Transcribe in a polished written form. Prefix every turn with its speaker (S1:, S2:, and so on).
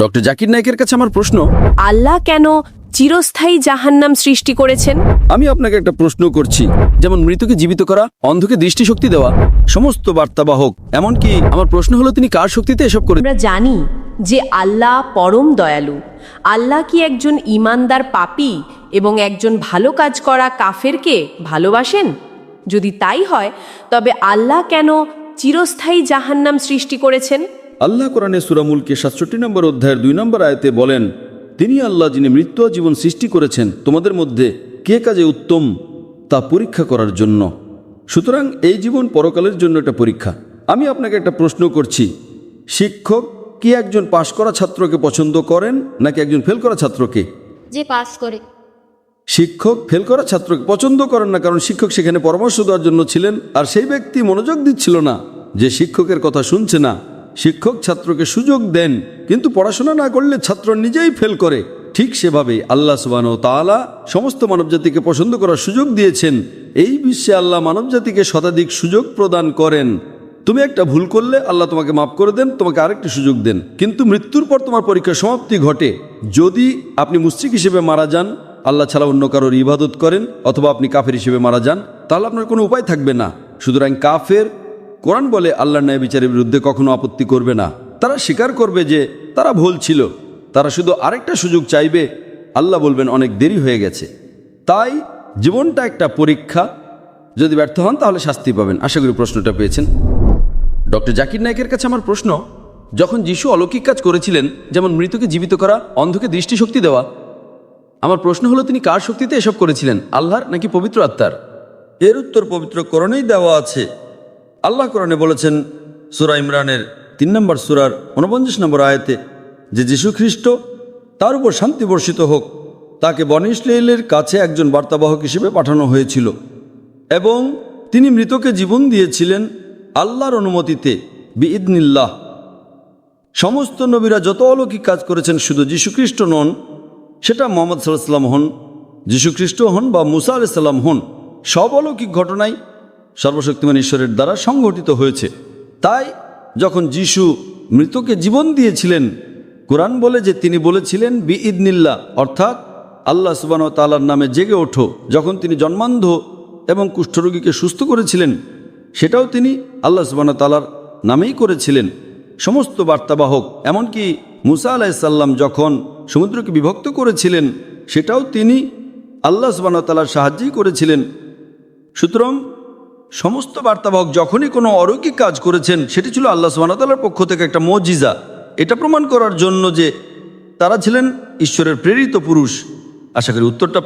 S1: Doctor Zakir নায়েকের কাছে আমার প্রশ্ন,
S2: আল্লাহ কেন চিরস্থায়ী জাহান্নাম সৃষ্টি করেছেন?
S1: আমি আপনাকে একটা প্রশ্ন করছি। যেমন মৃতকে জীবিত করা, অন্ধকে দৃষ্টিশক্তি দেওয়া, সমস্ত বার্তাবাহক, এমনকি আমার প্রশ্ন হলো তিনি কার শক্তিতে এসব করে?
S2: আমরা জানি যে আল্লাহ পরম দয়ালু। আল্লাহ কি একজন ঈমানদার পাপী এবং একজন ভালো কাজ করা কাফেরকে ভালোবাসেন? যদি তাই হয় তবে আল্লাহ কেন চিরস্থায়ী জাহান্নাম সৃষ্টি করেছেন?
S1: আল্লাহ কোরআনে সূরা মুলকে 67 নম্বর অধ্যায়ের 2 নম্বর আয়াতে বলেন, তিনি আল্লাহ যিনি মৃত্যু ও জীবন সৃষ্টি করেছেন তোমাদের মধ্যে কে কাজে উত্তম তা পরীক্ষা করার জন্য। সুতরাং এই জীবন পরকালের জন্য একটা পরীক্ষা। আমি আপনাকে একটা প্রশ্ন করছি, শিক্ষক কি একজন পাশ করা ছাত্রকে পছন্দ করেন নাকি একজন ফেল করা ছাত্রকে?
S3: যে পাস করে।
S1: শিক্ষক ফেল করা ছাত্রকে পছন্দ করেন না, কারণ শিক্ষক সেখানে পরামর্শ দেওয়ার জন্য ছিলেন, আর সেই ব্যক্তি মনোযোগ দিচ্ছিল না, যে শিক্ষকের কথা শুনছে না। শিক্ষক ছাত্রকে সুযোগ দেন, কিন্তু পড়াশোনা না করলে ছাত্র নিজেই ফেল করে। ঠিক সেভাবেই আল্লাহ সুবহানাহু ওয়া তাআলা সমস্ত মানবজাতিকে পছন্দ করার সুযোগ দিয়েছেন। এই বিশ্বে আল্লাহ মানবজাতিকে শতাধিক সুযোগ প্রদান করেন। তুমি একটা ভুল করলে আল্লাহ তোমাকে মাফ করে দেন, তোমাকে আরেকটি সুযোগ দেন, কিন্তু মৃত্যুর পর তোমার পরীক্ষার সমাপ্তি ঘটে। যদি আপনি মুশরিক হিসেবে মারা যান, আল্লাহ ছাড়া অন্য কারোর ইবাদত করেন, অথবা আপনি কাফের হিসেবে মারা যান, তাহলে আপনার কোনো উপায় থাকবে না। সুতরাং কাফের, কোরআন বলে আল্লাহর ন্যায় বিচারের বিরুদ্ধে কখনো আপত্তি করবে না। তারা স্বীকার করবে যে তারা ভুল ছিল, তারা শুধু আরেকটা সুযোগ চাইবে। আল্লাহ বলবেন অনেক দেরি হয়ে গেছে। তাই জীবনটা একটা পরীক্ষা, যদি ব্যর্থ হন তাহলে শাস্তি পাবেন। আশা করি প্রশ্নটা পেয়েছেন। ডক্টর জাকির নায়েকের কাছে আমার প্রশ্ন, যখন যিশু অলৌকিক কাজ করেছিলেন, যেমন মৃতকে জীবিত করা, অন্ধকে দৃষ্টিশক্তি দেওয়া, আমার প্রশ্ন হলো তিনি কার শক্তিতে এসব করেছিলেন, আল্লাহর নাকি পবিত্র আত্মার? এর উত্তর পবিত্র কোরআনেই দেওয়া আছে। আল্লাহ কোরআনে বলেছেন সূরা ইমরানের 3 নম্বর সূরার 49 নম্বর আয়াতে যে যীশু খ্রিস্ট, তার উপর শান্তি বর্ষিত হোক, তাকে বনী ইসরাঈলের কাছে একজন বার্তাবাহক হিসেবে পাঠানো হয়েছিল এবং তিনি মৃতকে জীবন দিয়েছিলেন আল্লাহর অনুমতিতে, বিইদনিল্লাহ। সমস্ত নবীরা যত অলৌকিক কাজ করেছেন, শুধু যীশু খ্রিস্ট নন, সেটা মুহাম্মদ সাল্লাল্লাহু আলাইহি ওয়াসাল্লাম হন, যীশু খ্রিস্ট হন বা মুসা আলাইহিস সালাম হন, সব অলৌকিক ঘটনাই সর্বশক্তিমান ঈশ্বরের দ্বারা সংঘটিত হয়েছে। তাই যখন যিশু মৃতকে জীবন দিয়েছিলেন, কোরআন বলে যে তিনি বলেছিলেন বিইদনিল্লাহ, অর্থাৎ আল্লাহ সুবহানাহু ওয়া তাআলার নামে জেগে ওঠো। যখন তিনি জন্মান্ধ এবং কুষ্ঠরোগীকে সুস্থ করেছিলেন, সেটাও তিনি আল্লাহ সুবহানাহু ওয়া তাআলার নামেই করেছিলেন। সমস্ত বার্তাবাহক, এমনকি মুসা আলাইহিস সালাম যখন সমুদ্রকে বিভক্ত করেছিলেন, সেটাও তিনি আল্লাহ সুবহানাহু ওয়া তাআলার সাহায্যেই করেছিলেন। সুতরাং সমস্ত বার্তাবাহক যখনই কোনো অলৌকিক কাজ করেছেন, সেটি ছিল আল্লাহ সুবহানাহু ওয়া তাআলার পক্ষ থেকে একটা মুজিজা। এটা প্রমাণ করার জন্য যে তারা ছিলেন ঈশ্বরের প্রেরিত পুরুষ। আশা করি উত্তরটা